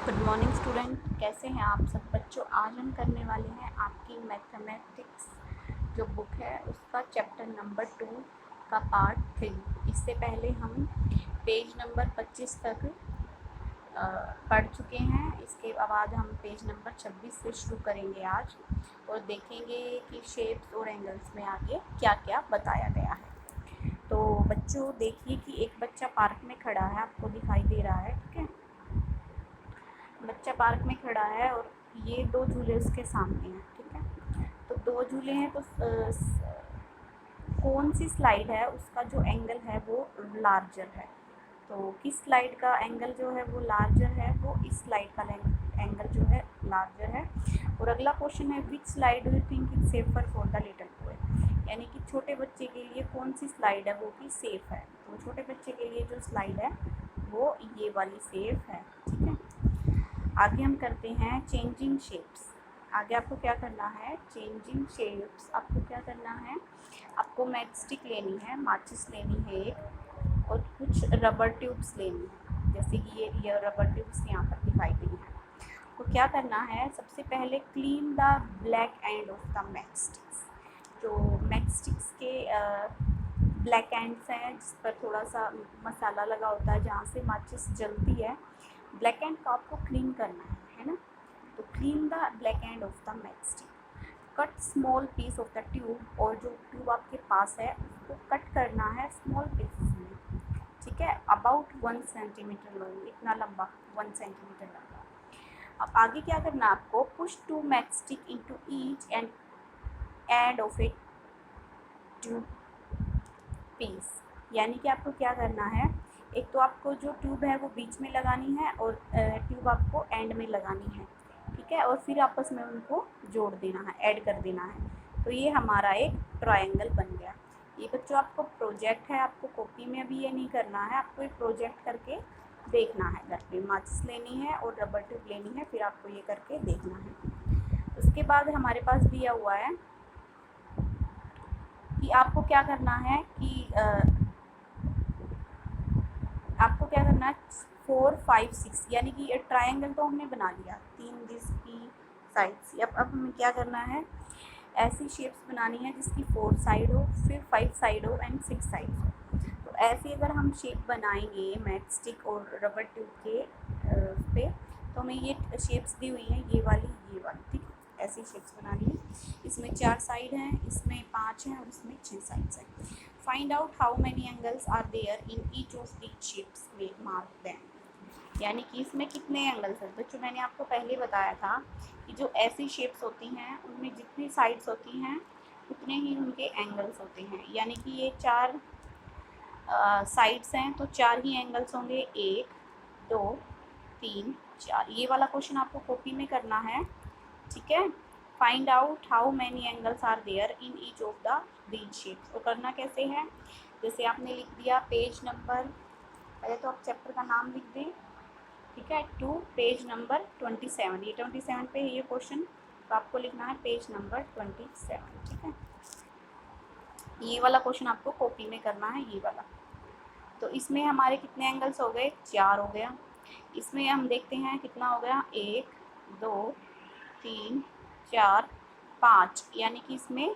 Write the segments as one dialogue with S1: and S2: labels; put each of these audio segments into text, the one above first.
S1: Good morning student, कैसे हैं आप सब बच्चों। आज हम करने वाले हैं आपकी मैथमेटिक्स जो बुक है उसका चैप्टर नंबर 2 का पार्ट 3। इससे पहले हम पेज नंबर 25 तक पढ़ चुके हैं। इसके बाद हम पेज नंबर 26 से शुरू करेंगे आज और देखेंगे कि शेप्स और एंगल्स में आगे क्या क्या बताया गया है। तो बच्चों देखिए कि एक बच्चा पार्क में खड़ा है, आपको दिखाई दे रहा है, ठीक है। बच्चा पार्क में खड़ा है और ये दो झूले उसके सामने हैं, ठीक है। तो दो झूले हैं तो कौन सी स्लाइड है उसका जो एंगल है वो लार्जर है। तो किस स्लाइड का एंगल जो है वो लार्जर है, वो इस स्लाइड का एंगल जो है लार्जर है। और अगला क्वेश्चन है which slide do you think is safer for the little boy, यानी कि छोटे बच्चे के लिए कौन सी स्लाइड है वो भी सेफ है। तो छोटे बच्चे के लिए जो स्लाइड है वो ये वाली सेफ है, ठीक है। आगे हम करते हैं चेंजिंग शेप्स। आगे आपको क्या करना है, चेंजिंग शेप्स। आपको क्या करना है, आपको मैचस्टिक लेनी है, माचिस लेनी है एक, और कुछ रबर ट्यूब्स लेनी है, जैसे कि ये रबर ट्यूब्स यहाँ पर दिखाई गई हैं। तो क्या करना है, सबसे पहले clean the black end of the matchsticks. जो मैचस्टिक्स के ब्लैक एंड्स हैं जिस पर थोड़ा सा मसाला लगा होता है, जहाँ से माचिस जलती है, ब्लैक एंड को आपको क्लीन करना है ना। तो clean the black end of the matchstick. Cut small piece of the tube, और जो ट्यूब आपके पास है उसको कट करना है स्मॉल पीसेस में, ठीक है। अबाउट 1 सेंटीमीटर लॉन्ग, इतना लंबा, 1 सेंटीमीटर लंबा। अब आगे क्या करना है आपको, push 2 matchstick into each end of a tube piece. यानी कि आपको क्या करना है, एक तो आपको जो ट्यूब है वो बीच में लगानी है और ट्यूब आपको एंड में लगानी है, ठीक है। और फिर आपस में उनको जोड़ देना है, ऐड कर देना है। तो ये हमारा एक ट्रायंगल बन गया। ये बच्चों आपको प्रोजेक्ट है, आपको कॉपी में अभी ये नहीं करना है, आपको एक प्रोजेक्ट करके देखना है। घर पे माचिस लेनी है और रबर ट्यूब लेनी है, फिर आपको ये करके देखना है। उसके बाद हमारे पास दिया हुआ है कि आपको क्या करना है कि आपको क्या करना है 4, 5, 6, यानी कि ये ट्रायंगल तो हमने बना लिया 3 जिसकी साइड्स। अब हमें क्या करना है, ऐसी शेप्स बनानी है जिसकी 4 साइड हो, फिर 5 साइड हो एंड 6 साइड हो। तो ऐसे अगर हम शेप बनाएंगे मैचस्टिक और रबर ट्यूब के पे, तो हमें ये शेप्स दी हुई हैं, ये वाली, ठीक है। ऐसी शेप्स बनानी है। इसमें 4 साइड हैं, इसमें 5 हैं और इसमें 6 साइड्स हैं। Find out how many angles are there in each of these shapes में, मार्क देम। यानी कि इसमें कितने एंगल्स हैं बच्चों। मैंने आपको पहले बताया था कि जो ऐसी शेप्स होती हैं उनमें जितनी साइड्स होती हैं उतने ही उनके एंगल्स होते हैं। यानी कि ये 4 साइड्स हैं तो 4 ही एंगल्स होंगे, 1, 2, 3, 4। ये वाला क्वेश्चन आपको कॉपी में करना है, ठीक है। Find out how many angles are there in each of the these shapes. तो करना कैसे है, जैसे आपने लिख दिया पेज नंबर, पहले तो आप चैप्टर का नाम लिख दें, ठीक है, टू पेज नंबर 27। ये 27 पे है ये क्वेश्चन, तो आपको लिखना है पेज नंबर 27, ठीक है। ये वाला क्वेश्चन आपको कॉपी में करना है, ये वाला। तो इसमें हमारे कितने एंगल्स हो गए, 4 हो गया। इसमें हम देखते हैं कितना हो गया, 1, 2, 3, 4, 5, यानी कि इसमें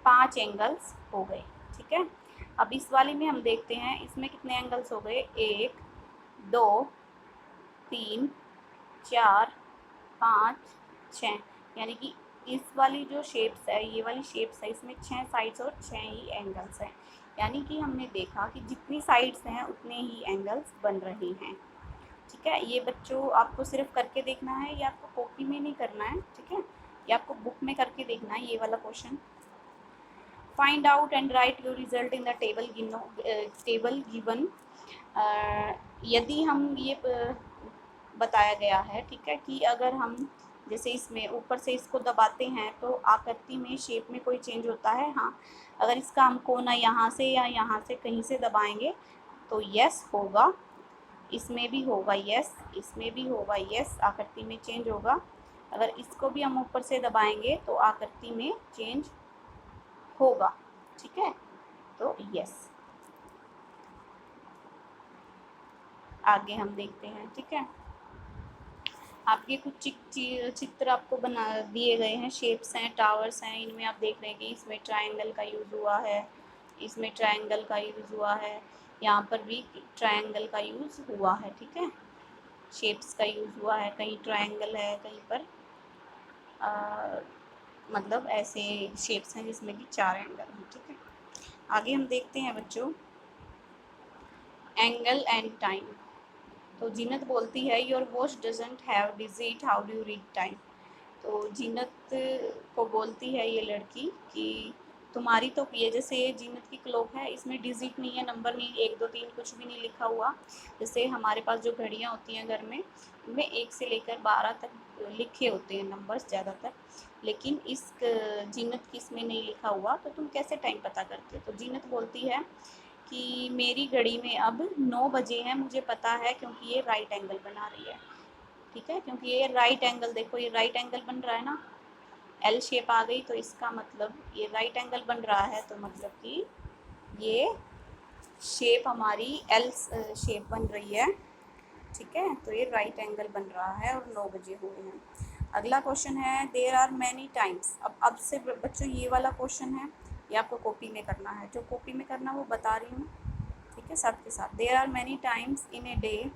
S1: 5 एंगल्स हो गए, ठीक है। अब इस वाली में हम देखते हैं इसमें कितने एंगल्स हो गए, 1, 2, 3, 4, 5, 6, यानी कि इस वाली जो शेप्स है, ये वाली शेप्स है, इसमें 6 साइड्स और 6 ही एंगल्स हैं। यानी कि हमने देखा कि जितनी साइड्स हैं उतने ही एंगल्स बन रहे हैं, ठीक है। ये बच्चों आपको सिर्फ करके देखना है, ये आपको कॉपी में नहीं करना है, ठीक है। ये आपको बुक में करके देखना है, ये वाला question. Find out and right your result in the table given. यदि हम ये बताया गया है, ठीक है, कि अगर हम जैसे इसमें ऊपर से इसको दबाते हैं तो आकृति में, शेप में कोई चेंज होता है। हाँ, अगर इसका हम कोना यहाँ से या यहाँ से कहीं से दबाएंगे तो यस होगा, इसमें भी होगा यस, इसमें भी होगा यस, आकृति में चेंज होगा। अगर इसको भी हम ऊपर से दबाएंगे तो आकृति में चेंज होगा, ठीक है। तो यस, आगे हम देखते हैं, ठीक है। आपके कुछ चित्र आपको बना दिए गए हैं, शेप्स हैं, टावर्स हैं, इनमें आप देख रहे हैं कि इसमें ट्रायंगल का यूज़ हुआ है, इसमें ट्रायंगल का यूज़ हुआ है, यहाँ पर भी ट्रायंगल का यूज़ हुआ है। ठीक है, शेप्स का यूज़ हुआ है, कहीं ट्रायंगल है, कहीं पर मतलब ऐसे शेप्स हैं जिसमें कि 4 एंगल हैं। ठीक है, आगे हम देखते हैं बच्चों एंगल एंड टाइम। तो जीनत बोलती है your watch doesn't have digit, how do you read time. तो जीनत को बोलती है ये लड़की कि तुम्हारी तो ये जैसे ये जीनत की क्लॉक है, इसमें डिजिट नहीं है, नंबर नहीं, 1 2 3 कुछ भी नहीं लिखा हुआ। जैसे हमारे पास जो घड़ियाँ होती हैं घर में, उनमें 1 से लेकर 12 तक लिखे होते हैं नंबर्स ज़्यादातर, लेकिन इस जीनत की इसमें नहीं लिखा हुआ, तो तुम कैसे टाइम पता करते हो। तो जीनत बोलती है कि मेरी घड़ी में अब 9 बजे हैं, मुझे पता है क्योंकि ये राइट एंगल बना रही है। ठीक है, क्योंकि ये राइट एंगल, देखो ये राइट एंगल बन रहा है ना, एल शेप आ गई, तो इसका मतलब ये राइट एंगल बन रहा है, तो मतलब कि ये शेप हमारी एल शेप बन रही है। ठीक है, तो ये राइट एंगल बन रहा है और 9 बजे हुए हैं। अगला क्वेश्चन है देयर आर मैनी टाइम्स। अब से बच्चों ये वाला क्वेश्चन है, ये आपको कॉपी में करना है, जो कॉपी में करना वो बता रही हूँ। ठीक है, साथ के साथ there are many times in a day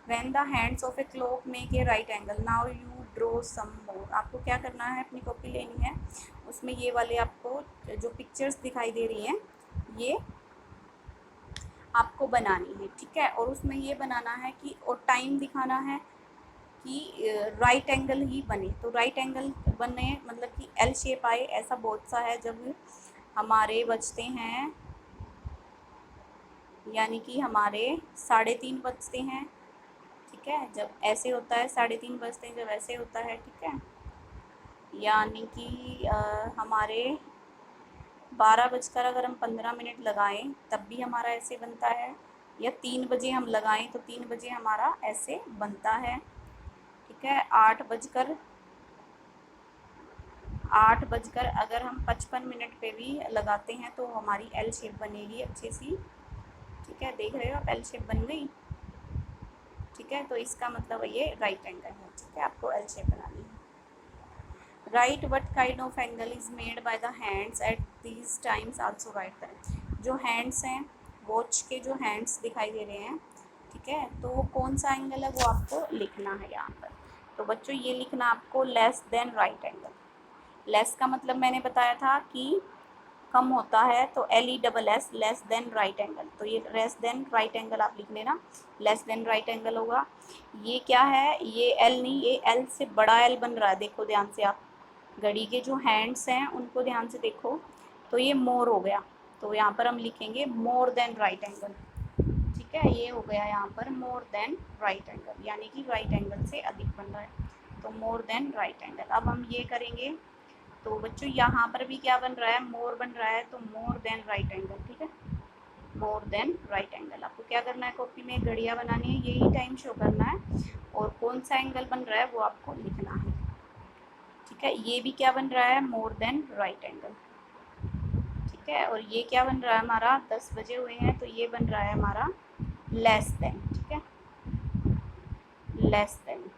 S1: when the hands of a clock make a right angle, now you draw some more. आपको क्या करना है, अपनी कॉपी लेनी है, उसमें ये वाले आपको जो पिक्चर्स दिखाई दे रही हैं ये आपको बनानी है। ठीक है, और उसमें ये बनाना है कि और टाइम दिखाना है कि राइट एंगल ही बने। तो राइट एंगल बने मतलब कि एल शेप आए, ऐसा बहुत सा है जब हमारे बजते हैं, यानी कि हमारे 3:30 बजते हैं। ठीक है, जब ऐसे होता है 3:30 बजते हैं, जब ऐसे होता है। ठीक है, यानी कि हमारे 12 बजकर अगर हम 15 मिनट लगाएं तब भी हमारा ऐसे बनता है, या 3 बजे हम लगाएं तो 3 बजे हमारा ऐसे बनता है। ठीक है, 8 बजकर अगर हम 55 मिनट पे भी लगाते हैं तो हमारी एल शेप बनेगी अच्छी सी। ठीक है, देख रहे हो आप, एल शेप बन गई। ठीक है, तो इसका मतलब ये राइट एंगल है। ठीक है, आपको एल शेप बनानी है। Right what kind of angle is made by the hands at these times also right that. जो हैंड्स हैं, वॉच के जो हैंड्स दिखाई दे रहे हैं, ठीक है, तो वो कौन सा एंगल है वो आपको लिखना है यहाँ पर। तो बच्चों ये लिखना आपको less than right angle. Less का मतलब मैंने बताया था कि कम होता है, तो LESS less than right angle, तो ये लेस देन राइट एंगल आप लिख लेना, लेस देन राइट एंगल होगा। ये क्या है, ये एल नहीं, ये एल से बड़ा एल बन रहा है, देखो ध्यान से आप, घड़ी के जो हैंड्स हैं उनको ध्यान से देखो, तो ये मोर हो गया, तो यहाँ पर हम लिखेंगे मोर देन राइट एंगल। ठीक है, ये हो गया यहाँ पर मोर देन राइट एंगल, यानी कि राइट एंगल से अधिक बन रहा है, तो मोर देन राइट एंगल। अब हम ये करेंगे, तो बच्चों यहाँ पर भी क्या बन रहा है, मोर बन रहा है, तो मोर देन राइट एंगल। ठीक है, मोर देन राइट एंगल। आपको क्या करना है, कॉपी में घड़ियाँ बनानी है, यही टाइम शो करना है, और कौन सा एंगल बन रहा है वो आपको लिखना है। ठीक है, ये भी क्या बन रहा है, मोर देन राइट एंगल। ठीक है, और ये क्या बन रहा है हमारा, 10 बजे हुए हैं, तो ये बन रहा है हमारा लेस देन। ठीक है, लेस देन।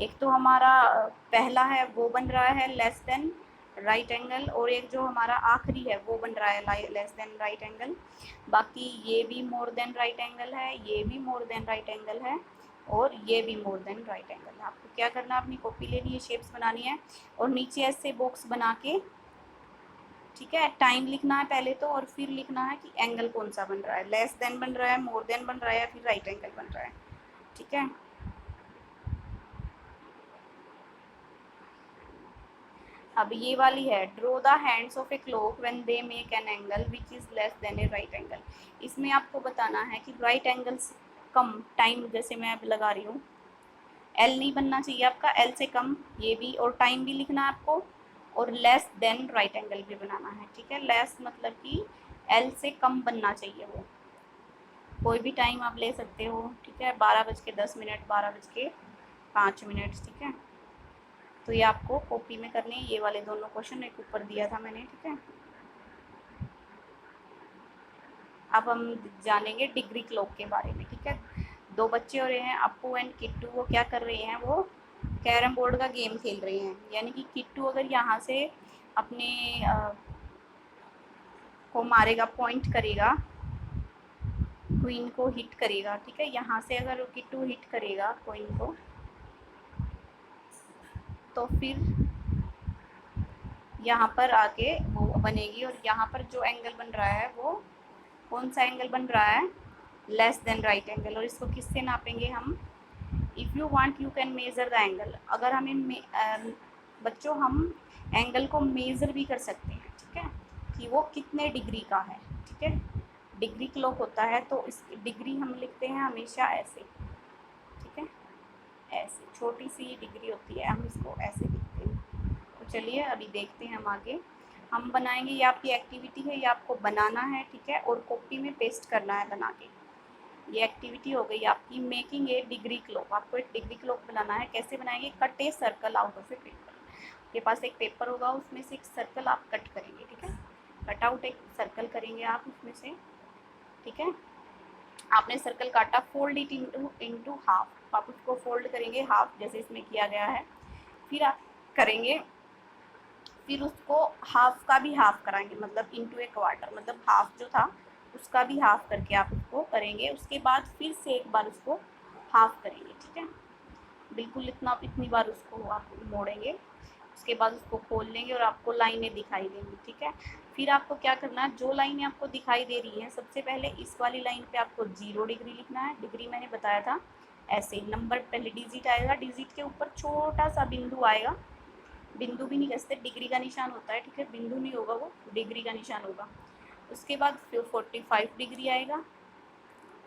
S1: एक तो हमारा पहला है वो बन रहा है लेस देन राइट एंगल, और एक जो हमारा आखिरी है वो बन रहा है लेस देन राइट एंगल। बाकी ये भी मोर देन राइट एंगल है, ये भी मोर देन राइट एंगल है, और ये भी मोर देन राइट एंगल है। आपको क्या करना है, अपनी कॉपी लेनी है, शेप्स बनानी है, और नीचे ऐसे बॉक्स बना के, ठीक है, टाइम लिखना है पहले तो, और फिर लिखना है कि एंगल कौन सा बन रहा है, लेस देन बन रहा है, मोर देन बन रहा है, या फिर राइट एंगल बन रहा है। ठीक है, अब ये वाली है draw the hands of a clock when they make an angle which is less than A right angle. इसमें आपको बताना है कि राइट एंगल से कम टाइम, जैसे मैं अब लगा रही हूँ, एल नहीं बनना चाहिए आपका, एल से कम, ये भी, और टाइम भी लिखना है आपको, और लेस देन राइट एंगल भी बनाना है। ठीक है, लेस मतलब कि एल से कम बनना चाहिए वो, कोई भी टाइम आप ले सकते हो। ठीक है, 12:10, 12:05। ठीक है, तो ये आपको कॉपी में करने हैं, ये वाले दोनों क्वेश्चन एक ऊपर दिया था मैंने। ठीक है, अब हम जानेंगे डिग्री क्लॉक के बारे में। ठीक है, दो बच्चे हो रहे हैं, अप्पू एंड किट्टू, वो क्या कर रहे हैं, वो कैरम बोर्ड का गेम खेल रहे हैं। यानी कि किट्टू अगर यहाँ से अपने को मारेगा, पॉइंट करेगा, क्वीन को हिट करेगा, ठीक है, यहाँ से अगर किट्टू हिट करेगा क्वीन को, तो फिर यहाँ पर आके वो बनेगी, और यहाँ पर जो एंगल बन रहा है वो कौन सा एंगल बन रहा है, लेस देन राइट एंगल। और इसको किससे नापेंगे हम, if you want you can measure the angle. अगर हमें बच्चों हम एंगल को मेज़र भी कर सकते हैं, ठीक है, कि वो कितने डिग्री का है, ठीक है। डिग्री क्लॉक होता है तो इस डिग्री हम लिखते हैं हमेशा ऐसे, ठीक है, ऐसे छोटी सी डिग्री होती है, हम इसको ऐसे लिखते हैं। तो चलिए अभी देखते हैं हम आगे। हम बनाएंगे, ये आपकी एक्टिविटी है, ये आपको बनाना है, ठीक है, और कॉपी में पेस्ट करना है बना के। ये एक्टिविटी हो गई आपकी, मेकिंग ए डिग्री क्लॉक। आपको एक डिग्री क्लॉक बनाना है। कैसे बनाएंगे, cut a circle out of A paper. आपके पास एक पेपर होगा, उसमें से एक सर्कल आप कट करेंगे, ठीक है, कट आउट एक सर्कल करेंगे आप उसमें से, ठीक है। आपने सर्कल काटा, फोल्ड इट इनटू हाफ, आप उसको फोल्ड करेंगे हाफ, जैसे इसमें किया गया है। फिर आप करेंगे, फिर उसको हाफ का भी हाफ कराएंगे, मतलब इनटू ए क्वार्टर, मतलब हाफ जो था उसका भी हाफ करके आप उसको करेंगे। उसके बाद फिर से एक बार उसको हाफ करेंगे, ठीक है, बिल्कुल इतनी बार उसको आप मोड़ेंगे। उसके बाद उसको खोल लेंगे और आपको लाइनें दिखाई देंगी, ठीक है। फिर आपको क्या करना है, जो लाइनें आपको दिखाई दे रही हैं, सबसे पहले इस वाली लाइन पे आपको 0 डिग्री लिखना है। डिग्री मैंने बताया था ऐसे, नंबर पहले डिजिट आएगा, डिजिट के ऊपर छोटा सा बिंदु आएगा, बिंदु भी नहीं कह सकते, डिग्री का निशान होता है, ठीक है, बिंदु नहीं होगा वो, डिग्री का निशान होगा। उसके बाद फिर 45 डिग्री आएगा,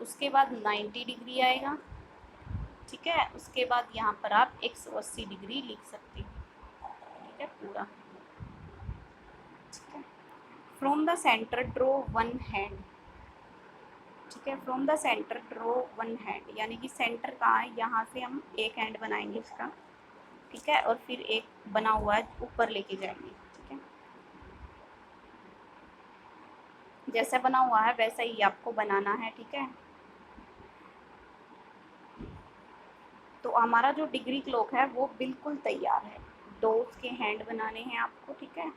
S1: उसके बाद 90 डिग्री आएगा, ठीक है। उसके बाद यहाँ पर आप 180 डिग्री लिख सकते हैं, ठीक है, पूरा, ठीक है। From the centre draw one hand, ठीक है, from the centre draw one hand, यानी कि सेंटर कहाँ है, यहाँ से हम एक हैंड बनाएंगे इसका, ठीक है, और फिर एक बना हुआ है ऊपर लेके जाएंगे, ठीक है। जैसा बना हुआ है वैसा ही आपको बनाना है, ठीक है। तो हमारा जो डिग्री क्लॉक है वो बिल्कुल तैयार है। दो उसके हैंड बनाने हैं आपको, ठीक है।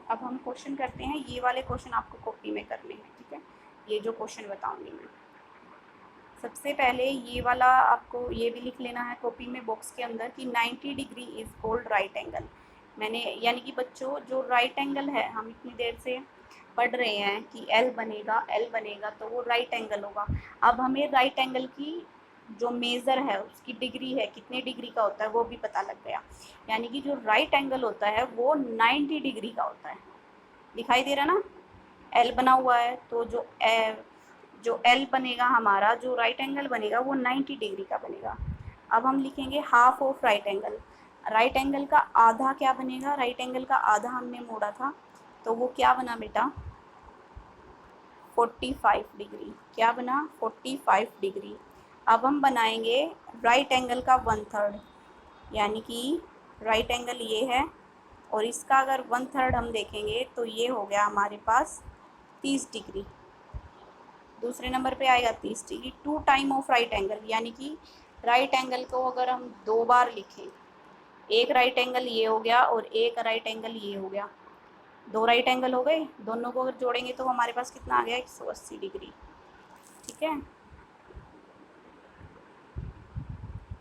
S1: अब हम क्वेश्चन करते हैं, ये वाले क्वेश्चन आपको कॉपी में करने हैं, ठीक है, ये जो क्वेश्चन बताऊंगी मैं। सबसे पहले ये वाला आपको ये भी लिख लेना है कॉपी में बॉक्स के अंदर कि 90 degree is called right angle. मैंने यानी कि बच्चों जो राइट एंगल है, हम इतनी देर से पढ़ रहे हैं कि एल बनेगा तो वो राइट एंगल होगा। अब हमें राइट एंगल की जो मेज़र है, उसकी डिग्री है, कितने डिग्री का होता है वो भी पता लग गया। यानी कि जो राइट एंगल होता है वो 90 डिग्री का होता है। दिखाई दे रहा ना, एल बना हुआ है, तो जो एल बनेगा हमारा, जो राइट एंगल बनेगा वो 90 डिग्री का बनेगा। अब हम लिखेंगे half of right angle. Right angle का आधा क्या बनेगा, राइट एंगल का आधा हमने मोड़ा था, तो वो क्या बना बेटा, 45 डिग्री। क्या बना, 45 डिग्री। अब हम बनाएंगे राइट एंगल का 1/3, यानी कि राइट एंगल ये है, और इसका अगर 1/3 हम देखेंगे तो ये हो गया हमारे पास 30 डिग्री। दूसरे नंबर पे आएगा 30 degree. 2 time of right angle, यानी कि राइट एंगल को अगर हम 2 बार लिखें, एक राइट एंगल ये हो गया और एक राइट एंगल ये हो गया, 2 राइट एंगल हो गए। दोनों को अगर जोड़ेंगे तो हमारे पास कितना आ गया, 180 डिग्री, ठीक है।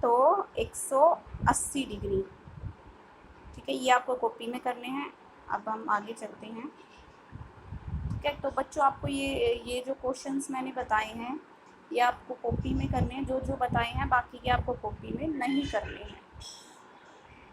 S1: तो 180 डिग्री, ठीक है, ये आपको कॉपी में करने हैं। अब हम आगे चलते हैं, ठीक है। तो बच्चों आपको ये जो क्वेश्चंस मैंने बताए हैं ये आपको कॉपी में करने हैं, जो जो बताए हैं, बाकी के आपको कॉपी में नहीं करने हैं।